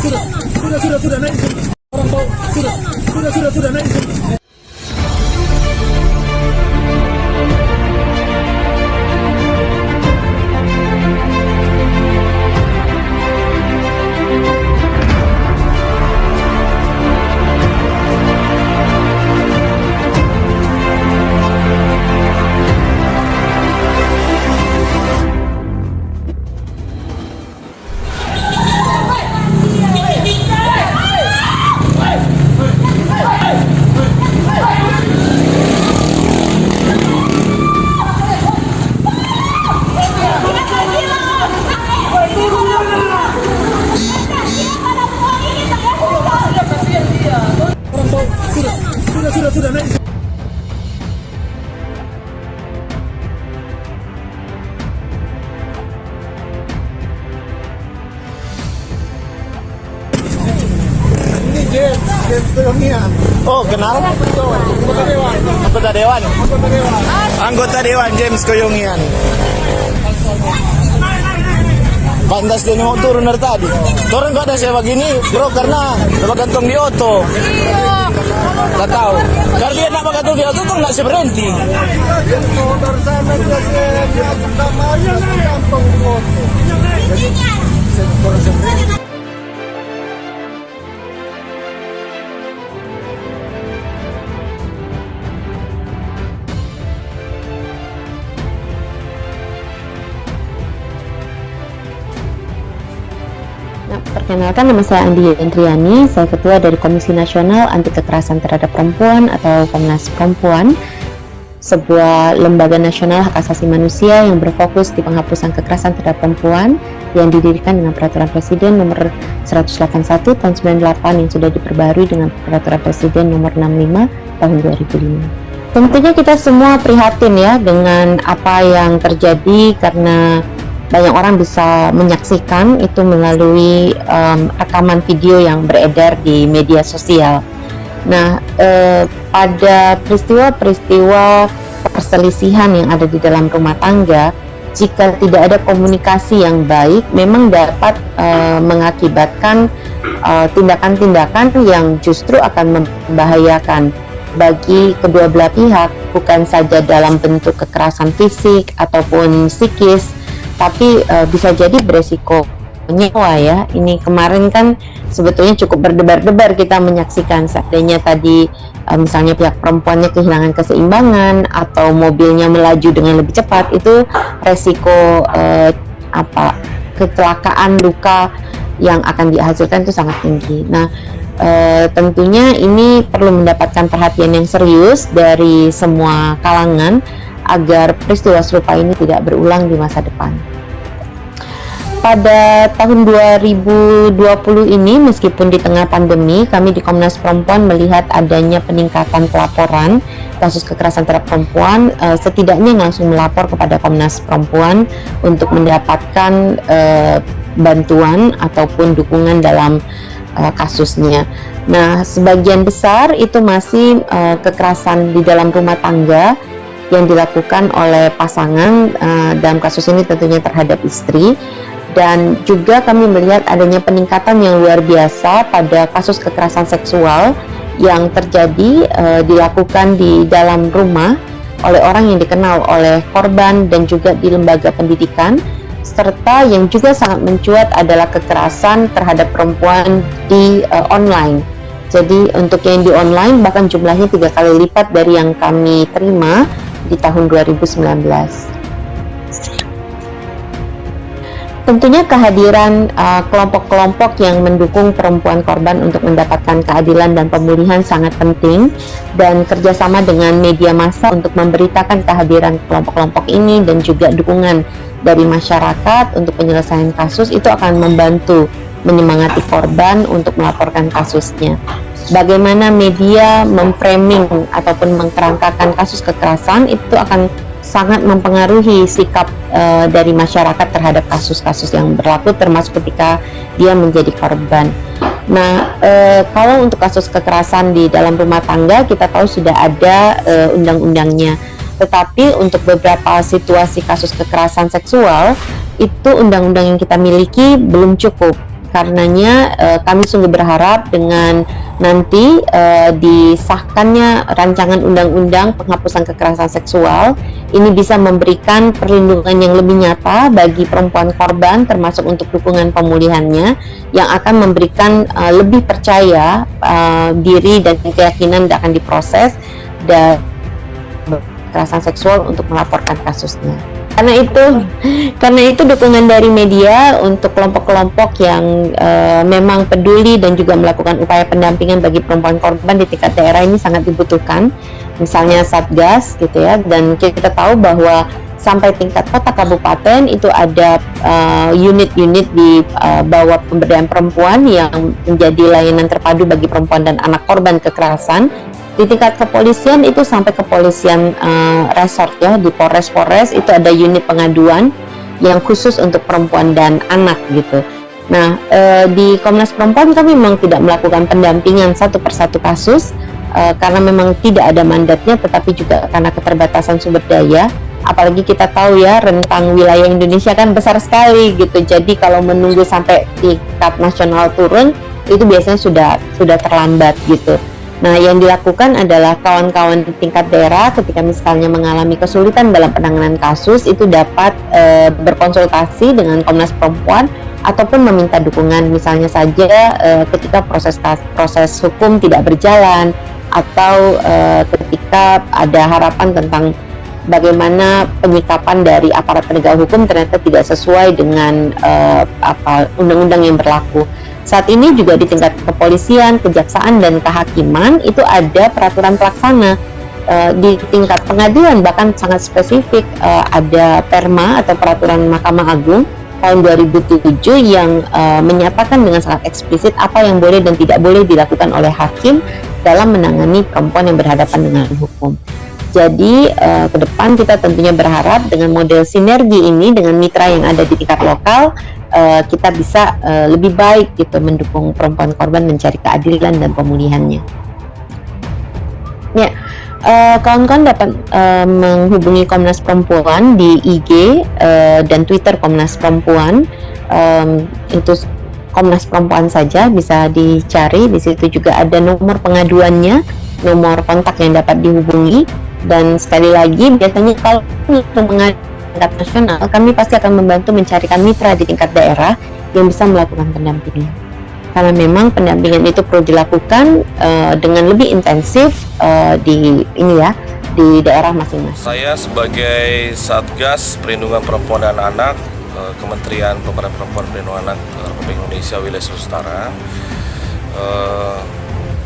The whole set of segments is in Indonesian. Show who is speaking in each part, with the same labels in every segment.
Speaker 1: sudah naik. Orang tahu sudah naik. Sudah naik. Ini James Koyongian. Oh, kenal? Anggota Dewan James Koyongian. Pantas dia mau turun dari tadi. Turun kok ada saya begini, bro, karena gantung di auto. Gak tahu. Karena dia nak gantung di auto tuh nggak sih berhenti.
Speaker 2: Nah, perkenalkan, nama saya Andi Endriani, saya Ketua dari Komisi Nasional Anti Kekerasan Terhadap Perempuan atau Komnas Perempuan, sebuah lembaga nasional hak asasi manusia yang berfokus di penghapusan kekerasan terhadap perempuan yang didirikan dengan Peraturan Presiden Nomor 181 Tahun 98 yang sudah diperbarui dengan Peraturan Presiden Nomor 65 Tahun 2005. Tentunya kita semua prihatin ya dengan apa yang terjadi, karena banyak orang bisa menyaksikan itu melalui rekaman video yang beredar di media sosial. Nah, pada peristiwa-peristiwa perselisihan yang ada di dalam rumah tangga, jika tidak ada komunikasi yang baik, memang dapat mengakibatkan tindakan-tindakan yang justru akan membahayakan bagi kedua belah pihak, bukan saja dalam bentuk kekerasan fisik ataupun psikis, tapi bisa jadi beresiko nyawa ya. Ini kemarin kan sebetulnya cukup berdebar-debar kita menyaksikan seandainya tadi misalnya pihak perempuannya kehilangan keseimbangan atau mobilnya melaju dengan lebih cepat, itu resiko kecelakaan, luka yang akan dihasilkan itu sangat tinggi. Nah, tentunya ini perlu mendapatkan perhatian yang serius dari semua kalangan agar peristiwa serupa ini tidak berulang di masa depan. Pada tahun 2020 ini, meskipun di tengah pandemi, kami di Komnas Perempuan melihat adanya peningkatan pelaporan kasus kekerasan terhadap perempuan. Setidaknya langsung melapor kepada Komnas Perempuan untuk mendapatkan bantuan ataupun dukungan dalam kasusnya. Nah, sebagian besar itu masih kekerasan di dalam rumah tangga yang dilakukan oleh pasangan, dalam kasus ini tentunya terhadap istri. Dan juga kami melihat adanya peningkatan yang luar biasa pada kasus kekerasan seksual yang terjadi dilakukan di dalam rumah oleh orang yang dikenal oleh korban dan juga di lembaga pendidikan, serta yang juga sangat mencuat adalah kekerasan terhadap perempuan di online. Jadi untuk yang di online bahkan jumlahnya 3 kali lipat dari yang kami terima di tahun 2019. Tentunya kehadiran kelompok-kelompok yang mendukung perempuan korban untuk mendapatkan keadilan dan pemulihan sangat penting, dan kerjasama dengan media massa untuk memberitakan kehadiran kelompok-kelompok ini dan juga dukungan dari masyarakat untuk penyelesaian kasus itu akan membantu menyemangati korban untuk melaporkan kasusnya. Bagaimana media memframing ataupun mengkerangkakan kasus kekerasan itu akan sangat mempengaruhi sikap dari masyarakat terhadap kasus-kasus yang berlaku, termasuk ketika dia menjadi korban. Nah, kalau untuk kasus kekerasan di dalam rumah tangga kita tahu sudah ada undang-undangnya, tetapi untuk beberapa situasi kasus kekerasan seksual itu undang-undang yang kita miliki belum cukup. Karenanya kami sungguh berharap dengan nanti disahkannya rancangan undang-undang penghapusan kekerasan seksual ini bisa memberikan perlindungan yang lebih nyata bagi perempuan korban, termasuk untuk dukungan pemulihannya, yang akan memberikan lebih percaya diri dan keyakinan akan diproses dan kekerasan seksual untuk melaporkan kasusnya. Karena itu dukungan dari media untuk kelompok-kelompok yang memang peduli dan juga melakukan upaya pendampingan bagi perempuan korban di tingkat daerah ini sangat dibutuhkan. Misalnya Satgas gitu ya, dan kita tahu bahwa sampai tingkat kota kabupaten itu ada unit-unit di bawah pemberdayaan perempuan yang menjadi layanan terpadu bagi perempuan dan anak korban kekerasan. Di tingkat kepolisian itu sampai kepolisian resort ya, di Polres itu ada unit pengaduan yang khusus untuk perempuan dan anak gitu. Nah, di Komnas Perempuan kami memang tidak melakukan pendampingan satu persatu kasus karena memang tidak ada mandatnya, tetapi juga karena keterbatasan sumber daya. Apalagi kita tahu ya, rentang wilayah Indonesia kan besar sekali gitu. Jadi kalau menunggu sampai tingkat nasional turun itu biasanya sudah terlambat gitu. Nah, yang dilakukan adalah kawan-kawan di tingkat daerah ketika misalnya mengalami kesulitan dalam penanganan kasus itu dapat berkonsultasi dengan Komnas Perempuan ataupun meminta dukungan, misalnya saja ketika proses hukum tidak berjalan atau ketika ada harapan tentang bagaimana penyikapan dari aparat penegak hukum ternyata tidak sesuai dengan undang-undang yang berlaku. Saat ini juga di tingkat kepolisian, kejaksaan, dan kehakiman itu ada peraturan pelaksana. Di tingkat pengadilan bahkan sangat spesifik ada perma atau peraturan Mahkamah Agung tahun 2007 yang menyatakan dengan sangat eksplisit apa yang boleh dan tidak boleh dilakukan oleh hakim dalam menangani perempuan yang berhadapan dengan hukum. Jadi ke depan kita tentunya berharap dengan model sinergi ini dengan mitra yang ada di tingkat lokal kita bisa lebih baik gitu mendukung perempuan korban mencari keadilan dan pemulihannya. Ya, kawan-kawan dapat menghubungi Komnas Perempuan di IG dan Twitter Komnas Perempuan. Itu Komnas Perempuan saja bisa dicari. Di situ juga ada nomor pengaduannya, nomor kontak yang dapat dihubungi. Dan sekali lagi biasanya kalau untuk mengadu tingkat nasional, kami pasti akan membantu mencarikan mitra di tingkat daerah yang bisa melakukan pendampingan. Karena memang pendampingan itu perlu dilakukan dengan lebih intensif di daerah masing-masing.
Speaker 3: Saya sebagai Satgas Perlindungan Perempuan dan Anak Kementerian Pemberdayaan Perempuan dan Perlindungan Anak Republik Indonesia Wilayah Sulawesi Utara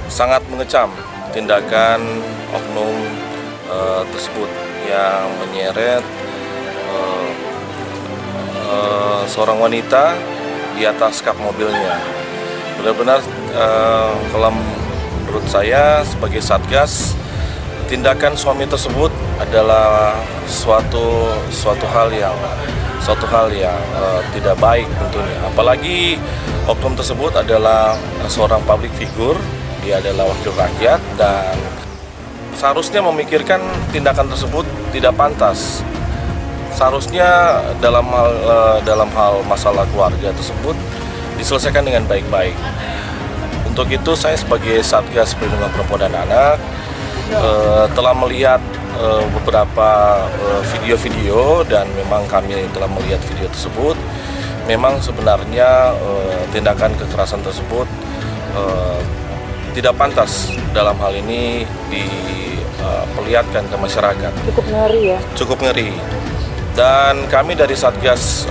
Speaker 3: sangat mengecam tindakan oknum tersebut yang menyeret seorang wanita di atas kap mobilnya. Benar-benar kalau menurut saya sebagai Satgas, tindakan suami tersebut adalah suatu hal yang tidak baik tentunya. Apalagi oknum tersebut adalah seorang public figure, dia adalah wakil rakyat dan seharusnya memikirkan tindakan tersebut tidak pantas. Seharusnya dalam hal masalah keluarga tersebut diselesaikan dengan baik-baik. Untuk itu saya sebagai Satgas Perlindungan Perempuan dan Anak telah melihat beberapa video-video dan memang kami telah melihat video tersebut. Memang sebenarnya tindakan kekerasan tersebut tidak pantas dalam hal ini diperlihatkan ke masyarakat.
Speaker 4: Cukup ngeri ya?
Speaker 3: Cukup ngeri. Dan kami dari Satgas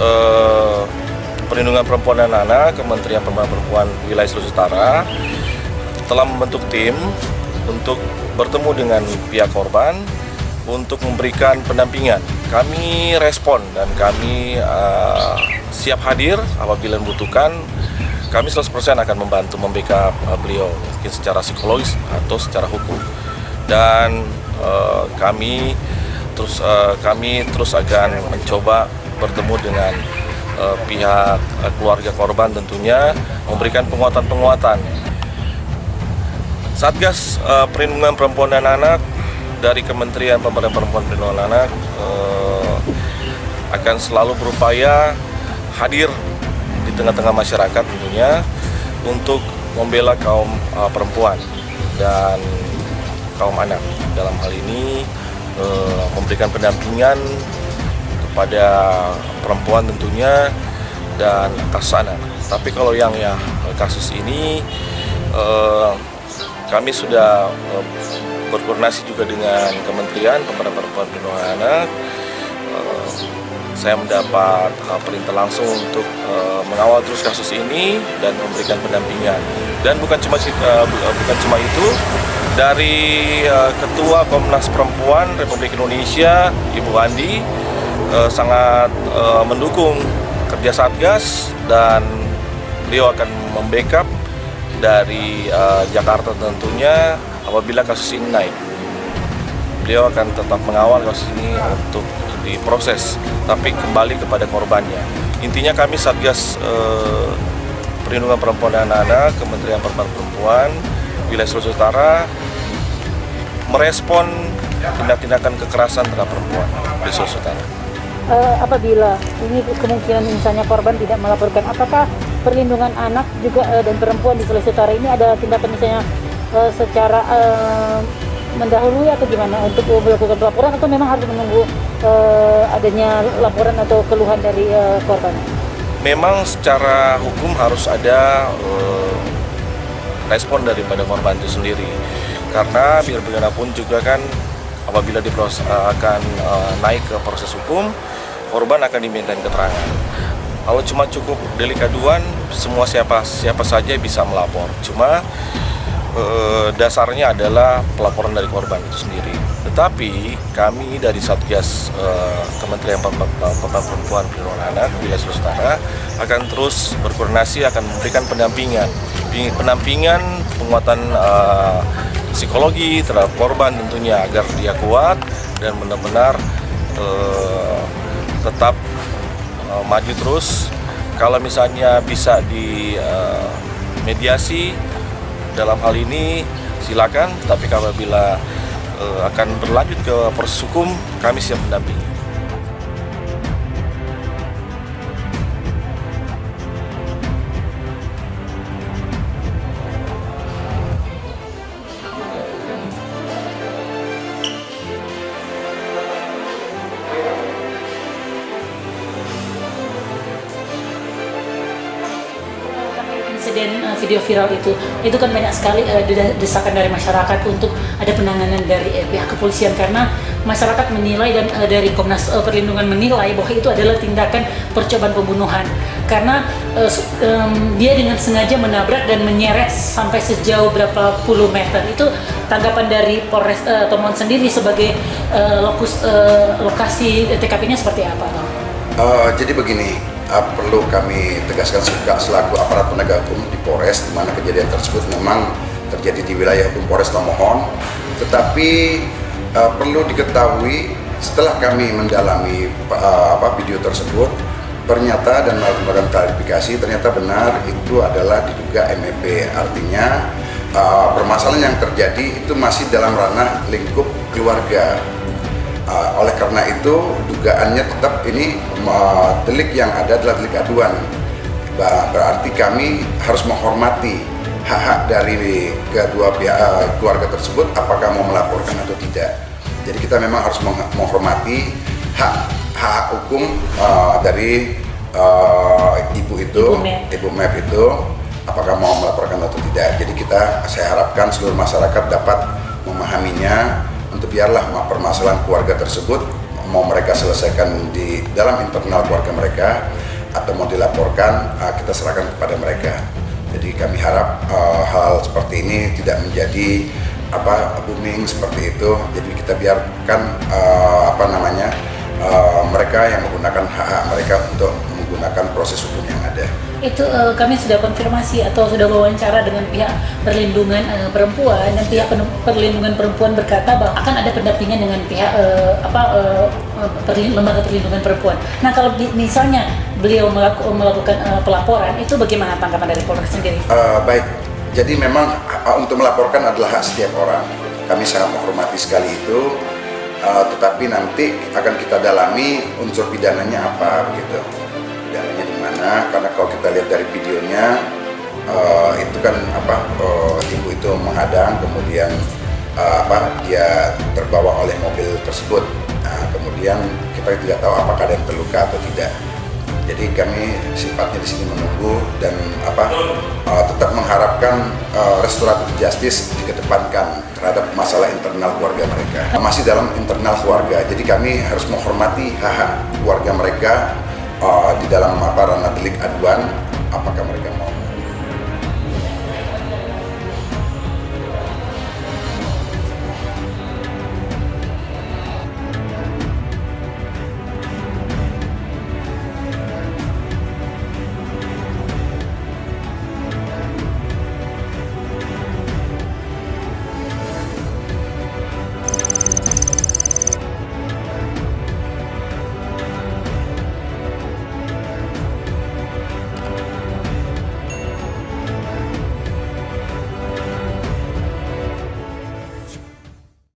Speaker 3: Perlindungan Perempuan dan Anak Kementerian Pemberdayaan Perempuan Wilayah Sulawesi Utara telah membentuk tim untuk bertemu dengan pihak korban untuk memberikan pendampingan. Kami respon dan kami siap hadir apabila membutuhkan. Kami 100% akan membantu membackup beliau mungkin secara psikologis atau secara hukum. Dan kami terus akan mencoba bertemu dengan pihak keluarga korban, tentunya memberikan penguatan. Satgas Perlindungan Perempuan dan Anak dari Kementerian Pemberdayaan Perempuan dan Perlindungan Anak akan selalu berupaya hadir di tengah-tengah masyarakat tentunya untuk membela kaum perempuan dan kaum anak. Dalam hal ini memberikan pendampingan kepada perempuan tentunya dan kasus anak. Tapi kalau yang kasus ini kami sudah berkoordinasi juga dengan Kementerian Pemberdayaan Perempuan dan Perlindungan Anak. Saya mendapat perintah langsung untuk mengawal terus kasus ini dan memberikan pendampingan. Dan bukan cuma itu, dari Ketua Komnas Perempuan Republik Indonesia, Ibu Andi, sangat mendukung kerja Satgas dan beliau akan membackup dari Jakarta tentunya apabila kasus ini naik. Beliau akan tetap mengawal kasus ini untuk diproses, tapi kembali kepada korbannya. Intinya kami Satgas Perlindungan Perempuan dan Anak, Kementerian Perempuan, Wilayah Sulawesi Utara merespon tindak-tindakan kekerasan terhadap perempuan di Sulawesi Utara.
Speaker 4: Apabila ini kemungkinan misalnya korban tidak melaporkan, apakah perlindungan anak juga dan perempuan di Sulawesi Utara ini ada tindakan misalnya secara mendahului atau gimana untuk melakukan pelaporan, atau memang harus menunggu adanya laporan atau keluhan dari korban?
Speaker 3: Memang secara hukum harus ada respon daripada korban itu sendiri, karena biar bagaimanapun juga kan apabila akan naik ke proses hukum, korban akan dimintain keterangan. Kalau cuma cukup delik aduan, semua siapa saja bisa melapor. Cuma dasarnya adalah pelaporan dari korban itu sendiri. Tetapi kami dari Satgas Kementerian Perempuan dan Perlindungan Anak Wilayah Sulawesi Utara akan terus berkoordinasi, akan memberikan pendampingan penguatan psikologi terhadap korban tentunya agar dia kuat dan benar-benar tetap maju terus. Kalau misalnya bisa di mediasi dalam hal ini silakan, tapi apabila akan berlanjut ke proses hukum, kami siap mendampingi.
Speaker 4: Insiden video viral itu kan banyak sekali desakan dari masyarakat untuk ada penanganan dari pihak kepolisian, karena masyarakat menilai dan dari Komnas Perlindungan menilai bahwa itu adalah tindakan percobaan pembunuhan, karena dia dengan sengaja menabrak dan menyeret sampai sejauh berapa puluh meter. Itu tanggapan dari Polres Tomohon sendiri sebagai lokasi TKP-nya seperti apa, Bang?
Speaker 5: Jadi begini, perlu kami tegaskan juga selaku aparat penegak hukum di Polres, di mana kejadian tersebut memang terjadi di wilayah hukum Polres Tomohon. Tetapi perlu diketahui, setelah kami mendalami video tersebut, ternyata dan melakukan klarifikasi, ternyata benar itu adalah diduga MEP. Artinya permasalahan yang terjadi itu masih dalam ranah lingkup keluarga. Oleh karena itu dugaannya tetap ini delik yang ada adalah delik aduan. Berarti kami harus menghormati hak-hak dari kedua pihak keluarga tersebut, apakah mau melaporkan atau tidak. Jadi kita memang harus menghormati hak hukum dari Ibu Mep itu, apakah mau melaporkan atau tidak. Jadi saya harapkan seluruh masyarakat dapat memahaminya, untuk biarlah permasalahan keluarga tersebut mau mereka selesaikan di dalam internal keluarga mereka atau mau dilaporkan, kita serahkan kepada mereka. Jadi kami harap hal seperti ini tidak menjadi booming seperti itu. Jadi kita biarkan mereka yang menggunakan hak mereka untuk menggunakan proses hukum yang ada.
Speaker 4: Itu kami sudah konfirmasi atau sudah wawancara dengan pihak perlindungan perempuan, dan pihak perlindungan perempuan berkata bahwa akan ada pendampingan dengan pihak lembaga perlindungan perempuan. Nah, kalau misalnya beliau melakukan pelaporan, itu bagaimana tanggapan dari Polres sendiri?
Speaker 5: Baik, jadi memang untuk melaporkan adalah hak setiap orang. Kami sangat menghormati sekali itu, tetapi nanti akan kita dalami unsur pidananya apa begitu. Pidananya di mana? Nana, karena kalau kita lihat dari videonya itu kan ibu itu menghadang, kemudian dia terbawa oleh mobil tersebut. Nah, kemudian kita tidak tahu apakah ada yang terluka atau tidak. Jadi kami sifatnya di sini menunggu dan tetap mengharapkan restoratif justice dikedepankan terhadap masalah internal keluarga mereka. Masih dalam internal keluarga, jadi kami harus menghormati hak keluarga mereka di dalam ranah delik aduan, apakah mereka